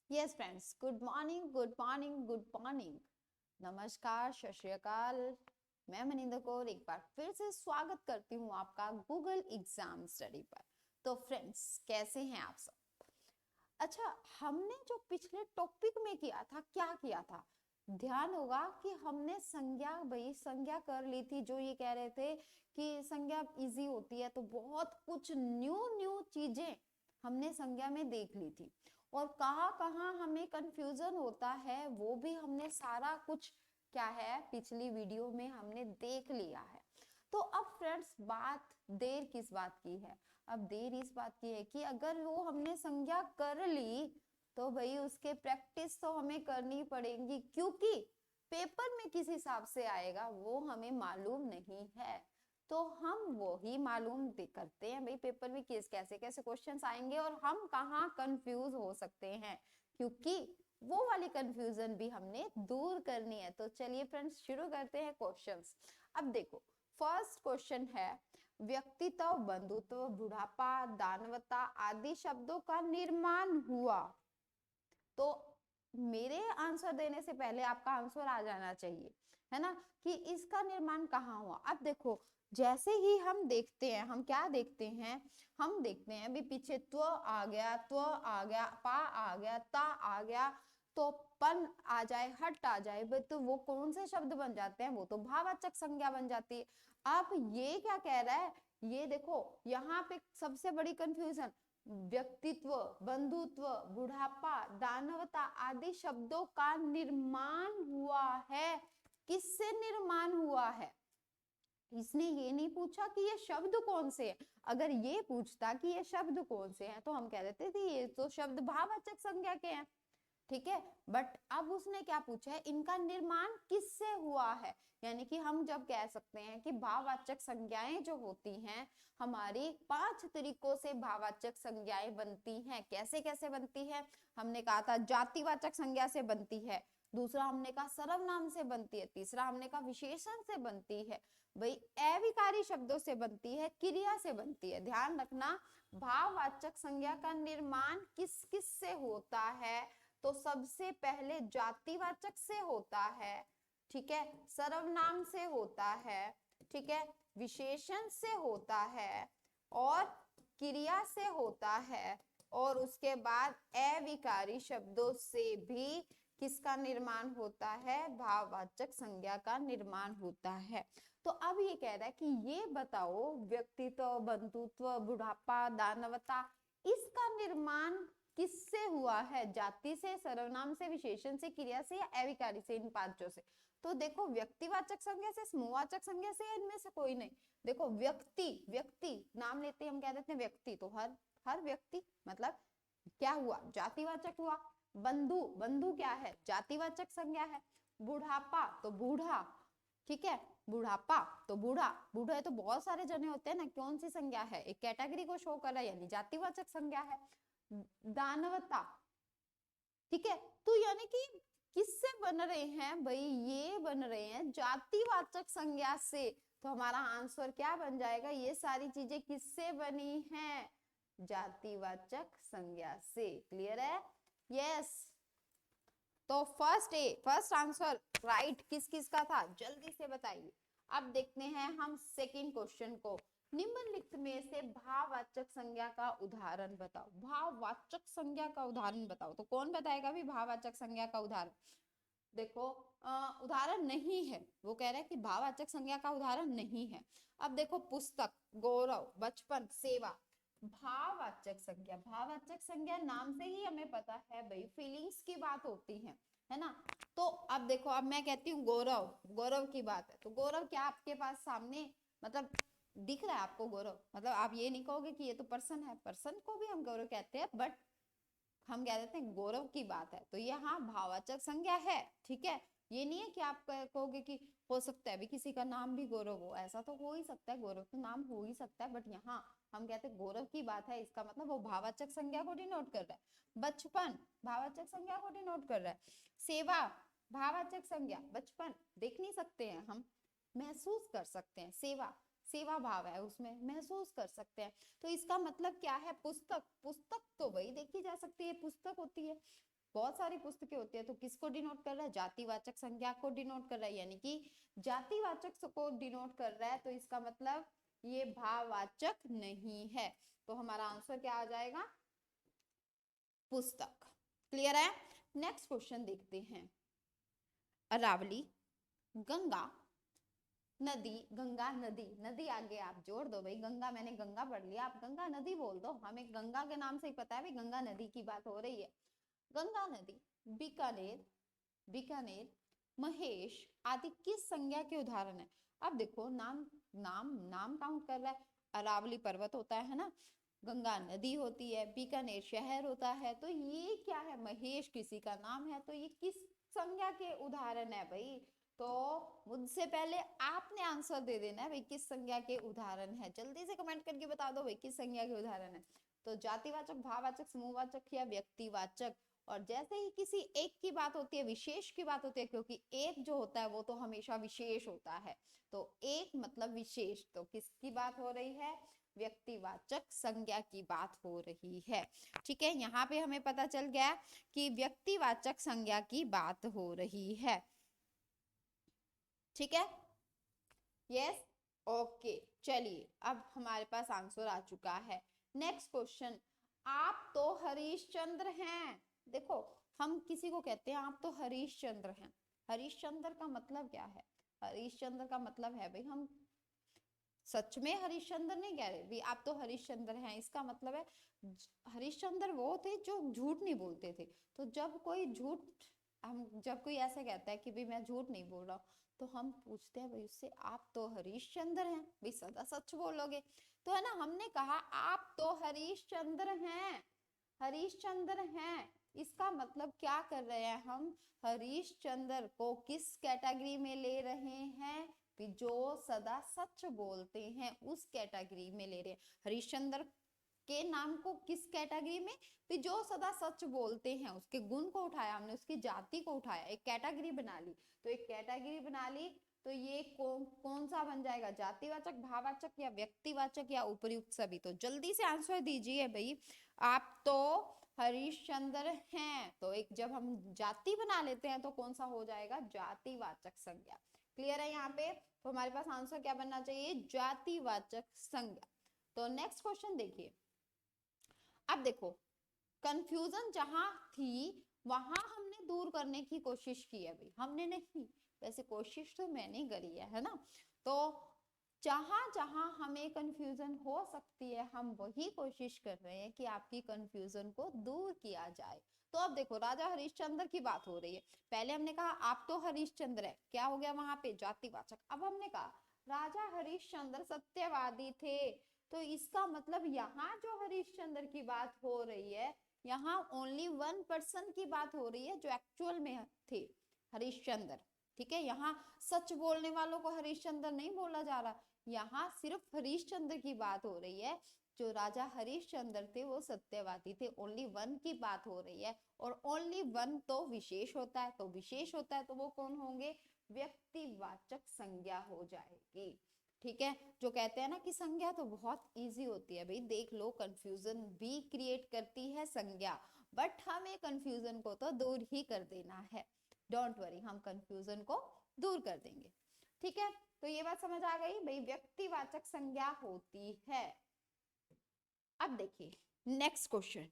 Yes friends, good morning good morning good morning. नमस्कार, सत श्री अकाल। मैं मनिंदर कौर एक बार फिर से स्वागत करती हूँ आपका गूगल एग्जाम स्टडी पर। तो फ्रेंड्स, कैसे हैं आप सब? अच्छा, हमने जो पिछले टॉपिक में किया था, क्या किया था? ध्यान होगा कि हमने संज्ञा कर ली थी। जो ये कह रहे थे कि संज्ञा इजी होती है, तो बहुत कुछ न्यू न्यू चीजें हमने संज्ञा में देख ली थी। और कहाँ कहाँ हमें कंफ्यूजन होता है वो भी हमने सारा कुछ क्या है पिछली वीडियो में हमने देख लिया है। तो अब फ्रेंड्स, बात देर किस बात की है? अब देर इस बात की है कि अगर वो हमने संज्ञा कर ली तो भाई उसके प्रैक्टिस तो हमें करनी पड़ेगी, क्योंकि पेपर में किस हिसाब से आएगा वो हमें मालूम नहीं है। तो हम वो ही मालूम करते हैं भाई पेपर में किस कैसे कैसे क्वेश्चंस आएंगे और हम कहाँ कंफ्यूज हो सकते हैं, क्योंकि वो वाली कंफ्यूजन भी हमने दूर करनी है। तो चलिए फ्रेंड्स, शुरू करते हैं क्वेश्चंस। अब देखो, फर्स्ट क्वेश्चन है, व्यक्तित्व, बंधुत्व, बुढ़ापा, दानवता आदि शब्दों का निर्माण हुआ। तो मेरे आंसर देने से पहले आपका आंसर आ जाना चाहिए, है ना, कि इसका निर्माण कहाँ हुआ। अब देखो, जैसे ही हम देखते हैं, हम क्या देखते हैं, हम देखते हैं भी पीछे त्व आ गया, पा आ गया, ता आ गया, तो पन आ जाए, हट आ जाए, तो वो कौन से शब्द बन जाते हैं? वो तो भाववाचक संज्ञा बन जाती है। अब ये क्या कह रहा है, ये देखो यहाँ पे सबसे बड़ी कंफ्यूजन, व्यक्तित्व, बंधुत्व, बुढ़ापा, दानवता आदि शब्दों का निर्माण हुआ है। किससे निर्माण हुआ है? इसने ये नहीं पूछा कि ये शब्द कौन से हैं। अगर ये पूछता कि ये शब्द कौन से हैं तो हम कह देते थे ये तो शब्द भाववाचक संज्ञा के हैं, ठीक है। बट अब उसने क्या पूछा है, इनका निर्माण किससे हुआ है। यानी कि हम जब कह सकते हैं कि भाववाचक संज्ञाएं जो होती हैं, हमारी 5 तरीकों से भाववाचक संज्ञाएं बनती हैं। कैसे कैसे बनती है? हमने कहा था जातिवाचक संज्ञा से बनती है, दूसरा हमने कहा सर्वनाम से बनती है, तीसरा हमने कहा विशेषण से बनती है, भाई अविकारी शब्दों से बनती है, क्रिया से बनती है। ध्यान रखना, भाववाचक संज्ञा का निर्माण किस किस से होता है? तो सबसे पहले जातिवाचक से होता है, ठीक है, सर्वनाम से होता है, ठीक है, विशेषण से होता है और क्रिया से होता है, और उसके बाद अविकारी शब्दों से भी किसका निर्माण होता है? भाववाचक संज्ञा का निर्माण होता है। तो अब ये कह रहा है कि ये बताओ, व्यक्तित्व, बंधुत्व, बुढ़ापा, दानवता, इसका निर्माण किससे हुआ है? जाति से, सर्वनाम से, विशेषण से, क्रिया से या अविकारी से, इन पांचों से। तो देखो, व्यक्तिवाचक संज्ञा से, समूहवाचक संज्ञा से, इनमें से कोई नहीं। देखो, व्यक्ति, व्यक्ति नाम लेते हम कह देते हैं व्यक्ति, तो हर व्यक्ति मतलब क्या हुआ? जातिवाचक हुआ। बंधु, बंधु क्या है? जातिवाचक संज्ञा है। बुढ़ापा तो बूढ़ा, ठीक है, बुढ़ापा तो बूढ़ा, बूढ़ा है तो बहुत सारे जने होते हैं ना, कौन सी संज्ञा है? एक कैटेगरी को शो कर रहा है, यानी जातिवाचक संज्ञा है। दानवता, ठीक है, तो यानी कि किससे बन रहे हैं भाई? ये बन रहे हैं जातिवाचक संज्ञा से। तो हमारा आंसर क्या बन जाएगा? ये सारी चीजें किससे बनी हैं? जातिवाचक संज्ञा से। क्लियर है? यस। तो फर्स्ट आंसर राइट किस किस का था, जल्दी से बताइए। अब देखते हैं हम सेकंड क्वेश्चन को। निम्नलिखित में से भाववाचक संज्ञा का उदाहरण बताओ। भाववाचक संज्ञा का उदाहरण बताओ, तो कौन बताएगा भी भाववाचक संज्ञा का उदाहरण? देखो, उदाहरण नहीं है, वो कह रहा है कि भाववाचक संज्ञा का उदाहरण नहीं है। अब देखो, पुस्तक, गौरव, बचपन, सेवा, भाववाचक संज्ञा। भाववाचक संज्ञा नाम से ही हमें पता है भाई फीलिंग्स की बात होती है ना। तो अब देखो, अब मैं कहती हूँ गौरव, गौरव की बात है, तो गौरव क्या आपके पास सामने मतलब दिख रहा है आपको गौरव? मतलब आप ये नहीं कहोगे कि ये तो पर्सन है, पर्सन को भी हम गौरव कहते हैं, बट हम कह देते हैं गौरव की बात है, तो ये हाँ भाववाचक संज्ञा है, ठीक है। ये नहीं है कि आप कहोगे कि हो सकता है भी किसी का नाम भी गौरव हो, ऐसा तो हो ही सकता है, गौरव तो नाम हो ही सकता है, बट यहाँ हम कहते हैं गौरव की बात है, इसका मतलब वो भाववाचक संज्ञा को डिनोट कर रहा है। बचपन भाववाचक संज्ञा को डिनोट कर रहा है। सेवा भाववाचक संज्ञा, बचपन देख नहीं सकते हैं हम, महसूस कर सकते हैं। सेवा, सेवा भाव है उसमें, महसूस कर सकते हैं। तो इसका मतलब क्या है? पुस्तक, पुस्तक तो वही देखी जा सकती है, पुस्तक होती है। बहुत सारी पुस्तकें होती है, तो किसको डिनोट कर रहा है? जातिवाचक संज्ञा को डिनोट कर रहा है, यानी कि जातिवाचक को डिनोट कर रहा है, तो इसका मतलब ये भाववाचक नहीं है। तो हमारा आंसर क्या आ जाएगा? पुस्तक। क्लियर है? नेक्स्ट क्वेश्चन देखते हैं। अरावली, गंगा, नदी, गंगा नदी, नदी आगे आप जोड़ दो भाई, गंगा मैंने गंगा पढ़ लिया, आप गंगा नदी बोल दो, हमें गंगा के नाम से ही पता है भाई गंगा नदी की बात हो रही है। गंगा नदी, बीकानेर, बीकानेर, महेश आदि किस संज्ञा के उदाहरण है? अब देखो नाम नाम नाम काउंट कर रहा है, अरावली पर्वत होता है ना, गंगा नदी होती है, बीकानेर शहर होता है, तो ये क्या है? महेश किसी का नाम है, तो ये किस संज्ञा के उदाहरण है भाई? तो मुझसे पहले आपने आंसर दे देना है भाई, किस संज्ञा के उदाहरण है, जल्दी से कमेंट करके बता दो भाई किस संज्ञा के उदाहरण है। तो जातिवाचक, भाववाचक, समूहवाचक या व्यक्तिवाचक। और जैसे ही किसी एक की बात होती है, विशेष की बात होती है, क्योंकि एक जो होता है वो तो हमेशा विशेष होता है, तो एक मतलब विशेष, तो किसकी बात हो रही है? व्यक्तिवाचक संज्ञा की बात हो रही है। ठीक है, यहाँ पे हमें पता चल गया कि व्यक्तिवाचक संज्ञा की बात हो रही है। ठीक है, यस, ओके। चलिए अब हमारे पास आंसर आ चुका है। नेक्स्ट क्वेश्चन, आप तो हरीशचंद्र हैं। देखो हम किसी को कहते हैं आप तो हरीशचंद्र हैं, हरीशचंद्र का मतलब क्या है? हरीशचंद्र का मतलब है भाई हम सच में हरिश्चंद्र नहीं कह रहे भी आप तो हरिश्चंद्र हैं, इसका मतलब है हरिश्चंद्र वो थे जो झूठ नहीं बोलते थे। तो जब कोई झूठ, हम जब कोई ऐसे कहता है कि भाई मैं झूठ नहीं बोल रहा हूँ, तो हम पूछते हैं भाई उससे आप तो हरिश्चंद्र हैं, भाई सदा सच बोलोगे, तो है ना, हमने कहा आप तो हरिश्चंद्र हैं, हरिश्चंद्र हैं, इसका मतलब क्या कर रहे हैं हम? हरिश्चंद्र को किस कैटेगरी में ले रहे हैं? जो सदा सच बोलते हैं उस कैटेगरी में ले रहे हैं। हरिश्चंद्र के नाम को किस कैटेगरी में? जो सदा सच बोलते हैं, उसके गुण को उठाया हमने, उसकी जाति को उठाया, एक कैटेगरी बना ली। तो एक कैटेगरी बना ली, तो ये कौन सा बन जाएगा? जातिवाचक, भाववाचक या व्यक्तिवाचक या उपयुक्त सभी? तो जल्दी से आंसर दीजिए भाई। आप तो हरिश्चंद्र हैं, तो एक जब हम जाति बना लेते हैं तो कौन सा हो जाएगा? जातिवाचक संज्ञा। क्लियर है यहाँ पे? तो हमारे पास आंसर क्या बनना चाहिए? जातिवाचक संज्ञा। तो नेक्स्ट क्वेश्चन देखिए। अब देखो कंफ्यूजन जहां थी वहां हमने दूर करने की कोशिश की है भाई, हमने नहीं, वैसे कोशिश तो मैंने करी है ना। तो जहां जहां हमें कंफ्यूजन हो सकती है हम वही कोशिश कर रहे हैं कि आपकी कंफ्यूजन को दूर किया जाए। तो अब देखो राजा हरिश्चंद्र की बात हो रही है, पहले हमने कहा आप तो हरिश्चंद्र है, क्या हो गया वहां पे? जातिवाचक। अब हमने कहा राजा हरिश्चंद्र सत्यवादी थे, तो इसका मतलब यहाँ जो हरिश्चंद्र की बात हो रही है, यहाँ ओनली वन पर्सन की बात हो रही है जो एक्चुअल में थे, हरिश्चंद्र। ठीक है, यहाँ सच बोलने वालों को हरिश्चंद्र नहीं बोला जा रहा, यहाँ सिर्फ हरिश्चंद्र की बात हो रही है। जो राजा हरिश्चंद्र थे वो सत्यवादी थे, ओनली वन की बात हो रही है, और ओनली वन तो विशेष होता है, तो विशेष होता है तो वो कौन होंगे? व्यक्तिवाचक संज्ञा हो जाएगी। ठीक है, जो कहते हैं ना कि संज्ञा तो बहुत इजी होती है भाई, देख लो कंफ्यूजन भी क्रिएट करती है संज्ञा, बट हमें कंफ्यूजन को तो दूर ही कर देना है। डोंट वरी, हम कंफ्यूजन को दूर कर देंगे। ठीक है, तो ये बात समझ आ गई भाई, व्यक्तिवाचक संज्ञा होती है। अब देखिए नेक्स्ट क्वेश्चन,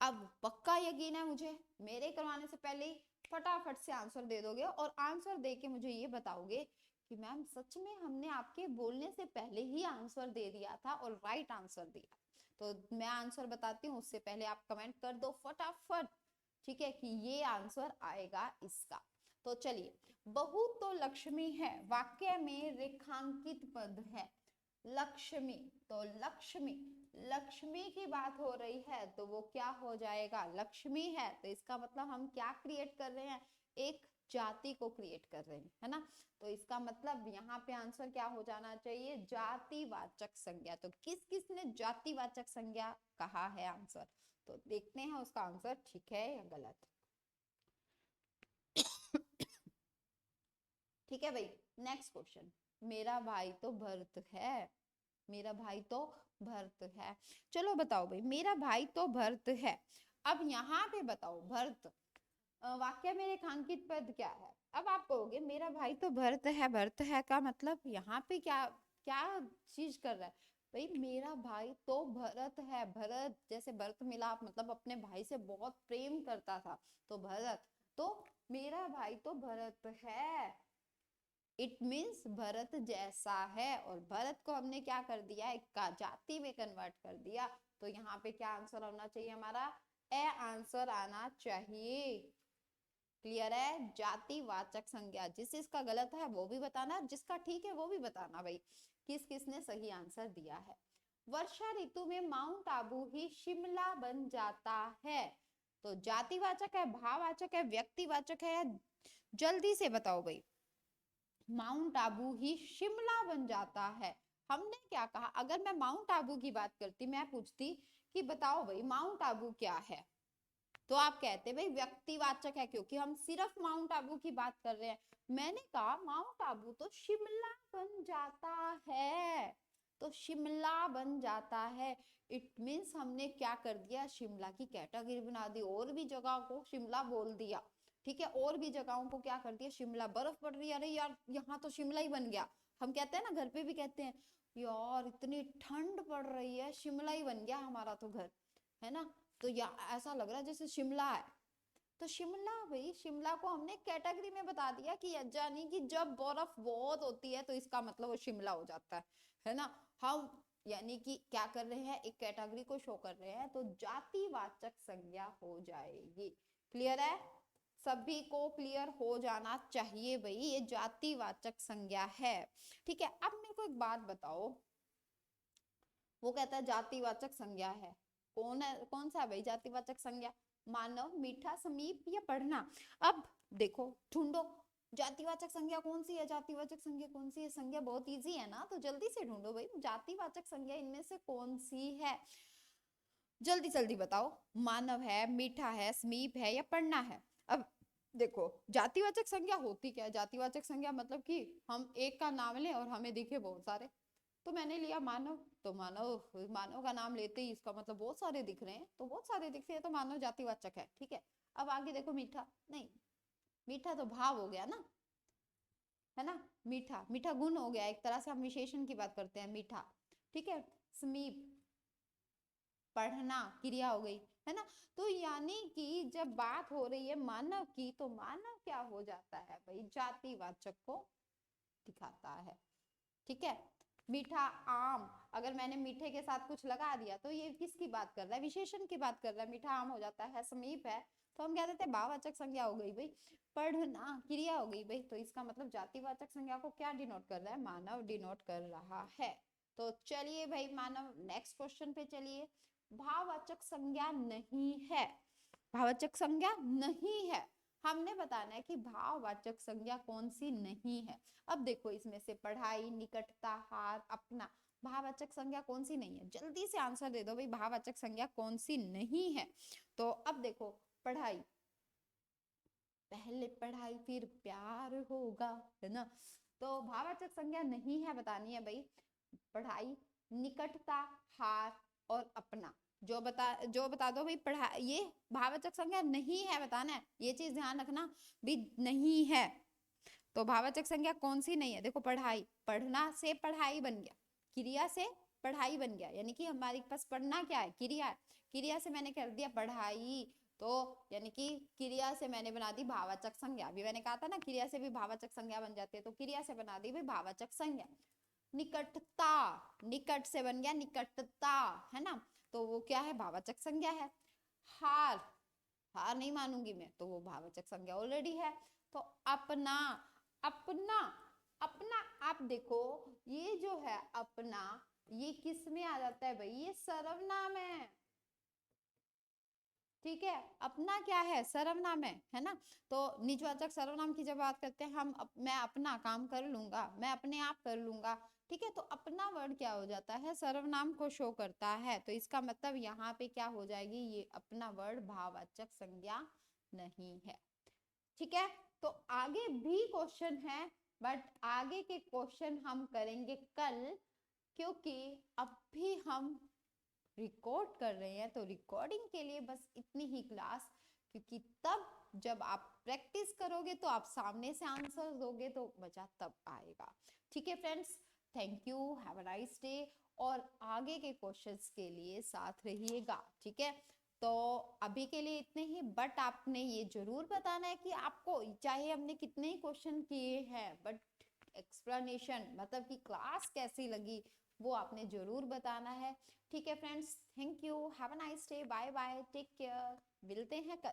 अब पक्का यकीन है मुझे मेरे करवाने से पहले फटाफट से आंसर दे दोगे, और आंसर दे के मुझे ये बताओगे कि मैम सच में हमने आपके बोलने से पहले ही आंसर दे दिया था और राइट आंसर दिया। तो मैं आंसर बताती हूँ उससे पहले आप कमेंट कर दो फटाफट, ठीक है, कि ये आंसर आएगा इसका। तो चलिए, बहु तो लक्ष्मी है वाक्य में रेखांकित पद है। लक्ष्मी, तो लक्ष्मी, लक्ष्मी की बात हो रही है तो वो क्या हो जाएगा? लक्ष्मी है, तो इसका मतलब हम क्या क्रिएट कर रहे हैं? एक जाति को क्रिएट कर रहे हैं, है ना। तो इसका मतलब यहाँ पे आंसर क्या हो जाना चाहिए? जातिवाचक संज्ञा। तो किस किस ने जातिवाचक संज्ञा कहा है आंसर? तो देखते हैं उसका आंसर ठीक है या गलत। ठीक है भाई, नेक्स्ट क्वेश्चन, मेरा भाई तो भरत है, मेरा भाई तो भरत है। चलो बताओ भाई, मेरा भाई तो भरत है, अब यहाँ पे बताओ भरत वाक्य में रेखांकित पद क्या है। अब आप कहोगे मेरा भाई तो भरत है का मतलब यहाँ पे क्या क्या चीज कर रहा है भाई। मेरा भाई तो भरत है, भरत जैसे भरत मिलाप मतलब अपने भाई से बहुत प्रेम करता था, तो भरत, तो मेरा भाई तो भरत है, इट मीन्स भरत जैसा है। और भरत को हमने क्या कर दिया, एक का जाति में कन्वर्ट कर दिया, तो यहाँ पे क्या आंसर होना चाहिए हमारा, ए आंसर आना चाहिए। क्लियर है, जातिवाचक संज्ञा। जिसका गलत है वो भी बताना, जिसका ठीक है वो भी बताना भाई, किस किसने सही आंसर दिया है। वर्षा ऋतु में माउंट आबू ही शिमला बन जाता है, तो जातिवाचक है, भाववाचक है, व्यक्तिवाचक है, जल्दी से बताओ भाई। माउंट आबू ही शिमला बन जाता है, हमने क्या कहा, अगर मैं माउंट आबू की बात करती, मैं पूछती कि बताओ भाई माउंट आबू क्या है, तो आप कहते भाई व्यक्तिवाचक है, क्योंकि हम सिर्फ माउंट आबू की बात कर रहे हैं। मैंने कहा माउंट आबू तो शिमला बन जाता है, तो शिमला बन जाता है, इट मीन्स हमने क्या कर दिया, शिमला की कैटेगरी बना दी, और भी जगह को शिमला बोल दिया। ठीक है, और भी जगहों को क्या कर दिया, शिमला। बर्फ पड़ रही है, अरे यार यहाँ तो शिमला ही बन गया। हम कहते हैं ना, घर पे भी कहते हैं यार इतनी ठंड पड़ रही है, शिमला ही बन गया हमारा तो घर, है ना, तो या ऐसा लग रहा है जैसे शिमला है। तो शिमला भाई, शिमला को हमने कैटेगरी में बता दिया कि यानी कि जब बर्फ बहुत होती है तो इसका मतलब वो शिमला हो जाता है ना। हम यानी कि क्या कर रहे हैं, एक कैटेगरी को शो कर रहे हैं, तो जातिवाचक संज्ञा हो जाएगी। क्लियर है, सभी को क्लियर हो जाना चाहिए भाई, ये जातिवाचक संज्ञा है। ठीक है, अब मेरे को एक बात बताओ, वो कहता है जातिवाचक संज्ञा है, कौन है, कौन सा है भाई जातिवाचक संज्ञा, मानव, मीठा, समीप या पढ़ना। अब देखो ढूंढो जातिवाचक संज्ञा कौन सी है, जातिवाचक संज्ञा कौन सी है, संज्ञा बहुत इजी है ना, तो जल्दी से ढूंढो भाई जातिवाचक संज्ञा इनमें से कौन सी है, जल्दी जल्दी बताओ। मानव है, मीठा है, समीप है या पढ़ना है। अब देखो जातिवाचक संज्ञा होती क्या है, जातिवाचक संज्ञा मतलब कि हम एक का नाम लें और हमें दिखे बहुत सारे, तो मैंने लिया मानव, तो मानव, मानव का नाम लेते ही इसका मतलब बहुत सारे दिख रहे हैं, तो बहुत सारे दिखते हैं तो मानव जातिवाचक है। ठीक है, अब आगे देखो मीठा, नहीं मीठा तो भाव हो गया ना, है ना, मीठा, मीठा गुण हो गया, एक तरह से हम विशेषण की बात करते हैं मीठा। ठीक है, समीप पढ़ना क्रिया हो गई, है ना। तो यानी कि जब बात हो रही है मानव की, तो मानव क्या हो जाता है भाई, जातिवाचक को दिखाता है। ठीक है, मीठा आम, अगर मैंने मीठे के साथ कुछ लगा दिया तो ये किसकी बात कर रहा है, विशेषण की बात कर रहा है, मीठा आम हो जाता है। समीप है तो हम कह देते हैं भाववाचक संज्ञा हो गई भाई, पढ़ना क्रिया हो गई भाई, तो इसका मतलब जातिवाचक संज्ञा को क्या डिनोट कर रहा है, मानव डिनोट कर रहा है। तो चलिए भाई मानव, नेक्स्ट क्वेश्चन पे चलिए। भाववाचक संज्ञा नहीं है, भाववाचक संज्ञा नहीं है, हमने बताना है कि भाववाचक संज्ञा कौन सी नहीं है। अब देखो इसमें से पढ़ाई, निकटता, हार, अपना, भाववाचक संज्ञा कौन सी नहीं है, जल्दी से आंसर दे दो भाई, भाववाचक संज्ञा कौन सी नहीं है। तो अब देखो पढ़ाई, पहले पढ़ाई फिर प्यार होगा, है ना, तो भाववाचक संज्ञा नहीं है बतानी है भाई, पढ़ाई, निकटता, हार और अपना, जो बता दो भाई, पढ़ा ये भाववाचक संज्ञा नहीं है बताना है, ये चीज ध्यान रखना भी नहीं है। तो भाववाचक संज्ञा कौन सी नहीं है, देखो पढ़ाई, पढ़ना से पढ़ाई बन गया, क्रिया से पढ़ाई बन गया, यानी कि हमारे पास पढ़ना क्या है, क्रिया है, क्रिया से मैंने कर दिया पढ़ाई, तो यानी कि क्रिया से मैंने बना दी भाववाचक संज्ञा। अभी मैंने कहा था ना क्रिया से भी भाववाचक संज्ञा बन जाती है, तो क्रिया से बना दी भाई भाववाचक संज्ञा। निकटता, निकट से बन गया निकटता, है ना, तो वो क्या है, भाववाचक संज्ञा है। हार, हार नहीं मानूंगी मैं, तो वो भाववाचक संज्ञा ऑलरेडी है। तो अपना, अपना, अपना, आप देखो ये जो है अपना, ये किस में आ जाता है भाई, ये सर्वनाम है। ठीक है, अपना क्या है, सर्वनाम है ना। तो निजवाचक सर्वनाम की जब बात करते हैं हम, मैं अपना काम कर लूंगा, मैं अपने आप कर लूंगा। ठीक है, तो अपना वर्ड क्या हो जाता है, सर्वनाम को शो करता है, तो इसका मतलब यहाँ पे क्या हो जाएगी, ये अपना वर्ड भाववाचक संज्ञा नहीं है। ठीक है, तो आगे भी क्वेश्चन है, बट आगे के क्वेश्चन हम करेंगे कल, क्योंकि अब भी हम रिकॉर्ड कर रहे हैं तो रिकॉर्डिंग के लिए बस इतनी ही क्लास, क्योंकि तब जब आप प्रैक्टिस करोगे तो आप सामने से आंसर दोगे तो मजा तब आएगा। ठीक है friends, thank you, have a nice day, और आगे के क्वेश्चंस के लिए साथ रहिएगा। ठीक है, तो अभी के लिए इतने ही, बट आपने ये जरूर बताना है कि आपको चाहे हमने कितने ही क्वेश्चन किए हैं, बट एक्सप्लेनेशन मतलब कि क्लास कैसी लगी वो आपने जरूर बताना है। ठीक है friends, thank you, have a nice day, bye bye, take care, मिलते हैं कल।